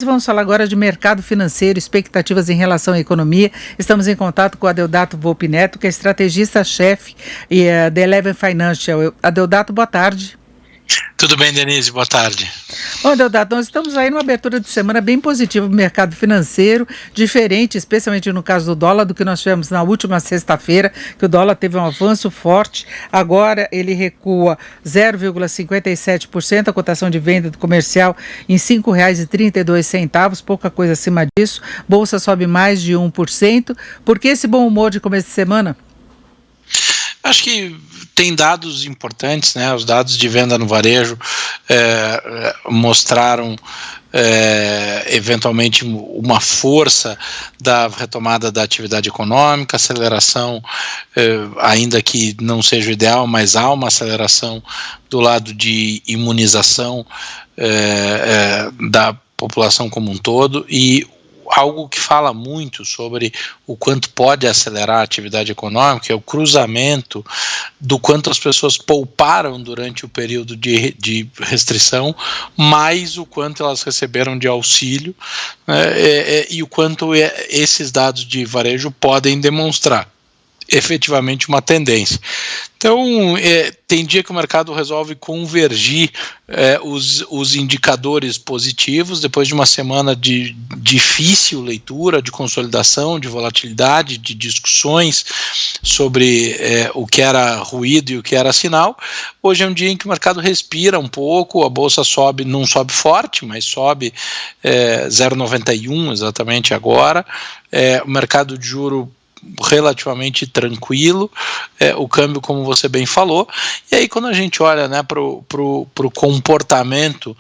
Vamos falar agora de mercado financeiro, expectativas em relação à economia. Estamos em contato com o Adeodato Volpi Neto, que é estrategista-chefe da Eleven Financial. Adeodato, boa tarde. Tudo bem, Denise? Boa tarde. Bom, Adeodato, nós estamos aí numa abertura de semana bem positiva para o mercado financeiro, diferente, especialmente no caso do dólar, do que nós tivemos na última sexta-feira, que o dólar teve um avanço forte. Agora ele recua 0,57%, a cotação de venda do comercial em R$ 5,32, pouca coisa acima disso. Bolsa sobe mais de 1%. Por que esse bom humor de começo de semana? Acho que tem dados importantes, né? Os dados de venda no varejo mostraram eventualmente uma força da retomada da atividade econômica, aceleração, ainda que não seja o ideal, mas há uma aceleração do lado de imunização da população como um todo, e algo que fala muito sobre o quanto pode acelerar a atividade econômica é o cruzamento do quanto as pessoas pouparam durante o período de restrição, mais o quanto elas receberam de auxílio, e o quanto esses dados de varejo podem demonstrar efetivamente uma tendência. Então, tem dia que o mercado resolve convergir os indicadores positivos, depois de uma semana de difícil leitura, de consolidação, de volatilidade, de discussões sobre o que era ruído e o que era sinal. Hoje é um dia em que o mercado respira um pouco, a bolsa sobe, não sobe forte, mas sobe 0,91 exatamente agora. O mercado de juro relativamente tranquilo, o câmbio, como você bem falou. E aí, quando a gente olha, né, para o comportamento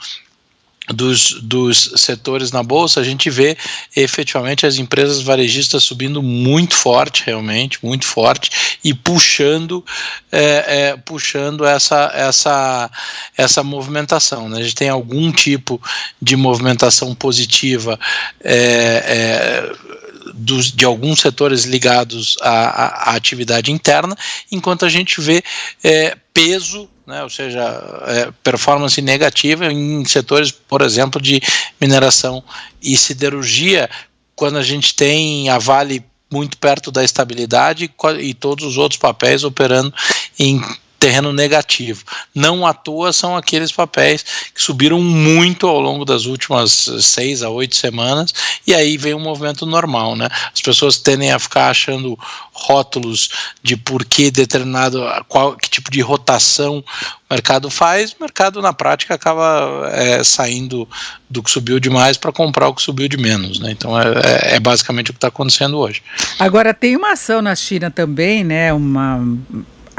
dos setores na bolsa, a gente vê efetivamente as empresas varejistas subindo muito forte, realmente, muito forte, e puxando essa movimentação, né? A gente tem algum tipo de movimentação positiva de alguns setores ligados à atividade interna, enquanto a gente vê peso, né, ou seja, performance negativa em setores, por exemplo, de mineração e siderurgia, quando a gente tem a Vale muito perto da estabilidade e todos os outros papéis operando em terreno negativo. Não à toa são aqueles papéis que subiram muito ao longo das últimas 6 a 8 semanas, e aí vem um movimento normal, né? As pessoas tendem a ficar achando rótulos de por que determinado, que tipo de rotação o mercado faz. O mercado na prática acaba saindo do que subiu demais para comprar o que subiu de menos, né? Então é basicamente o que está acontecendo hoje. Agora tem uma ação na China também, né? Uma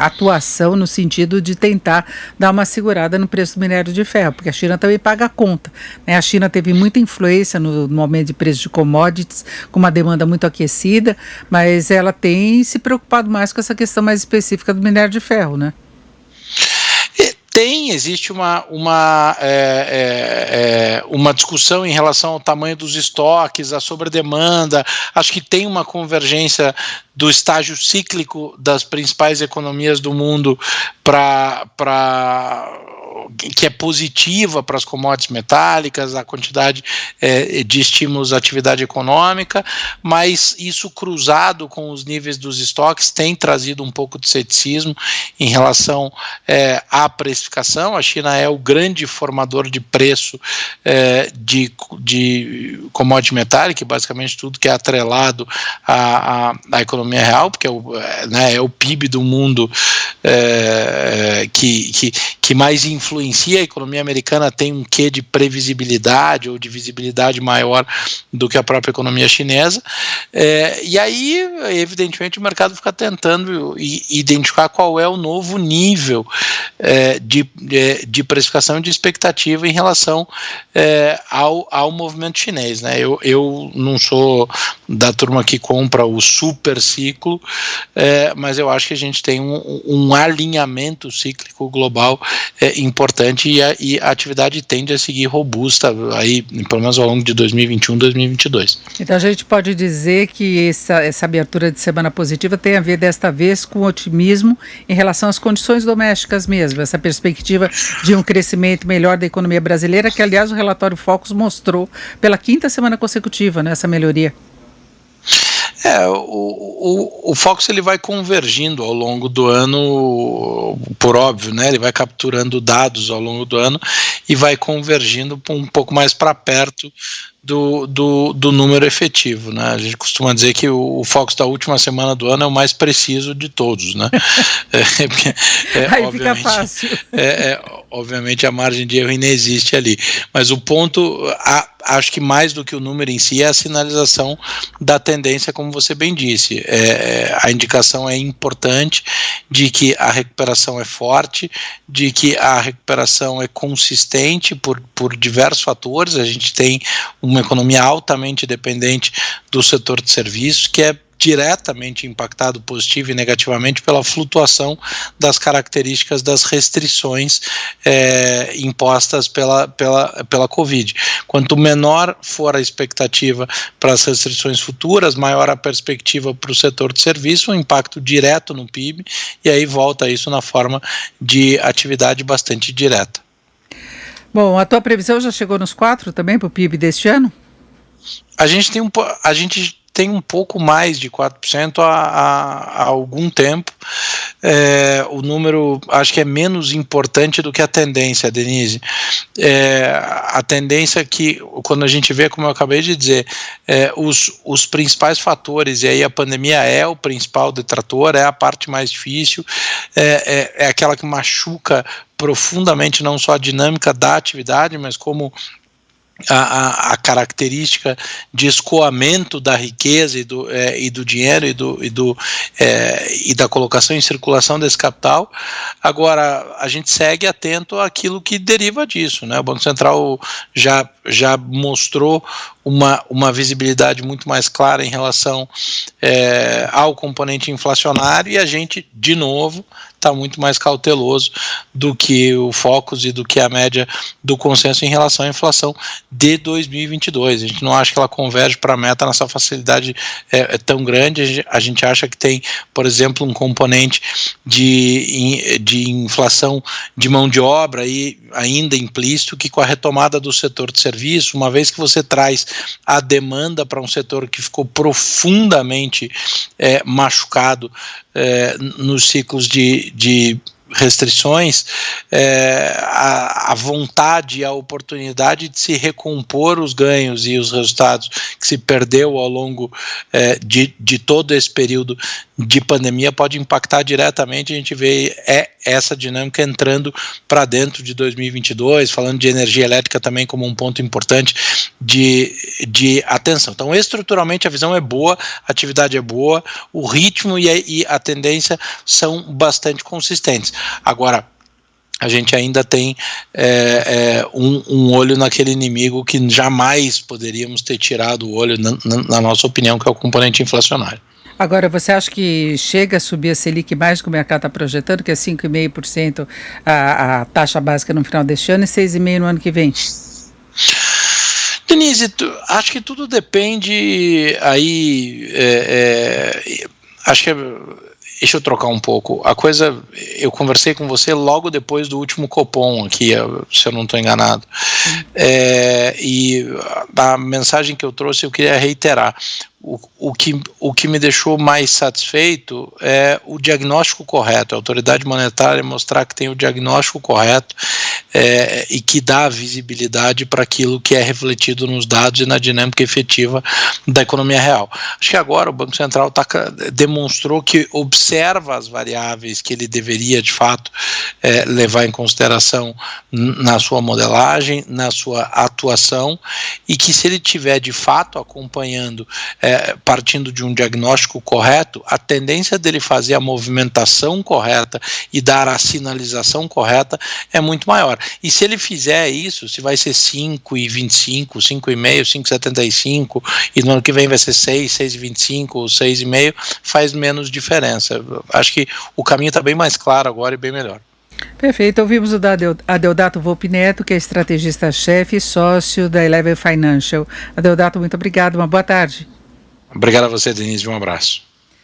atuação no sentido de tentar dar uma segurada no preço do minério de ferro, porque a China também paga a conta, né? A China teve muita influência no aumento de preço de commodities, com uma demanda muito aquecida, mas ela tem se preocupado mais com essa questão mais específica do minério de ferro, né? Existe uma discussão em relação ao tamanho dos estoques, a sobredemanda. Acho que tem uma convergência do estágio cíclico das principais economias do mundo que é positiva para as commodities metálicas, a quantidade de estímulos à atividade econômica, mas isso cruzado com os níveis dos estoques tem trazido um pouco de ceticismo em relação à precificação. A China é o grande formador de preço de commodity metálica, basicamente tudo que é atrelado à economia real, porque é o PIB do mundo que mais influencia a economia americana, tem um quê de previsibilidade ou de visibilidade maior do que a própria economia chinesa, e aí, evidentemente, o mercado fica tentando identificar qual é o novo nível de precificação e de expectativa em relação ao movimento chinês, né? Eu não sou da turma que compra o super ciclo, mas eu acho que a gente tem um alinhamento cíclico global importante importante e a atividade tende a seguir robusta aí, pelo menos ao longo de 2021, 2022. Então a gente pode dizer que essa abertura de semana positiva tem a ver desta vez com otimismo em relação às condições domésticas mesmo, essa perspectiva de um crescimento melhor da economia brasileira, que aliás o relatório Focus mostrou pela 5ª semana consecutiva, né, essa melhoria. O Focus ele vai convergindo ao longo do ano, por óbvio, né? Ele vai capturando dados ao longo do ano e vai convergindo um pouco mais para perto do número efetivo, né? A gente costuma dizer que o Focus da última semana do ano é o mais preciso de todos, né? Aí fica fácil. Obviamente a margem de erro ainda existe ali, mas o ponto, acho que mais do que o número em si é a sinalização da tendência, como você bem disse. A indicação é importante de que a recuperação é forte, de que a recuperação é consistente por diversos fatores. A gente tem uma economia altamente dependente do setor de serviços, que é diretamente impactado positivo e negativamente pela flutuação das características das restrições impostas pela Covid. Quanto menor for a expectativa para as restrições futuras, maior a perspectiva para o setor de serviço, um impacto direto no PIB, e aí volta isso na forma de atividade bastante direta. Bom, a tua previsão já chegou nos 4 também para o PIB deste ano? A gente tem um pouco mais de 4% há algum tempo. O número acho que é menos importante do que a tendência, Denise. A tendência que, quando a gente vê, como eu acabei de dizer, os principais fatores, e aí a pandemia é o principal detrator, é a parte mais difícil, é aquela que machuca profundamente não só a dinâmica da atividade, mas como a característica de escoamento da riqueza e do dinheiro e da colocação em circulação desse capital. Agora, a gente segue atento àquilo que deriva disso, né? O Banco Central já mostrou uma visibilidade muito mais clara em relação ao componente inflacionário, e a gente, de novo, está muito mais cauteloso do que o Focus e do que a média do consenso em relação à inflação de 2022. A gente não acha que ela converge para a meta nessa facilidade tão grande. A gente acha que tem, por exemplo, um componente de inflação de mão de obra aí ainda implícito, que com a retomada do setor de serviço, uma vez que você traz a demanda para um setor que ficou profundamente machucado nos ciclos de restrições, a vontade e a oportunidade de se recompor os ganhos e os resultados que se perdeu ao longo de todo esse período de pandemia pode impactar diretamente. A gente vê essa dinâmica entrando para dentro de 2022, falando de energia elétrica também como um ponto importante de atenção. Então, estruturalmente a visão é boa, a atividade é boa, o ritmo e a tendência são bastante consistentes. Agora, a gente ainda tem um olho naquele inimigo que jamais poderíamos ter tirado o olho, na nossa opinião, que é o componente inflacionário. Agora, você acha que chega a subir a Selic mais do que o mercado está projetando, que é 5,5% a taxa básica no final deste ano e 6,5% no ano que vem? Denise, acho que tudo depende aí, acho que deixa eu trocar um pouco. A coisa, eu conversei com você logo depois do último Copom aqui, se eu não estou enganado. E a mensagem que eu trouxe eu queria reiterar. O que me deixou mais satisfeito é o diagnóstico correto, a autoridade monetária mostrar que tem o diagnóstico correto e que dá visibilidade para aquilo que é refletido nos dados e na dinâmica efetiva da economia real. Acho que agora o Banco Central demonstrou que observa as variáveis que ele deveria de fato levar em consideração na sua modelagem, na sua atuação, e que se ele tiver de fato acompanhando partindo de um diagnóstico correto, a tendência dele fazer a movimentação correta e dar a sinalização correta é muito maior. E se ele fizer isso, se vai ser 5,25, 5,5, 5,75 e no ano que vem vai ser 6, 6,25 ou 6,5, faz menos diferença. Acho que o caminho está bem mais claro agora e bem melhor. Perfeito. Ouvimos o da Adeodato Volpi Neto, que é estrategista-chefe e sócio da Eleven Financial. Adeodato, muito obrigado. Uma boa tarde. Obrigado a você, Denise. Um abraço.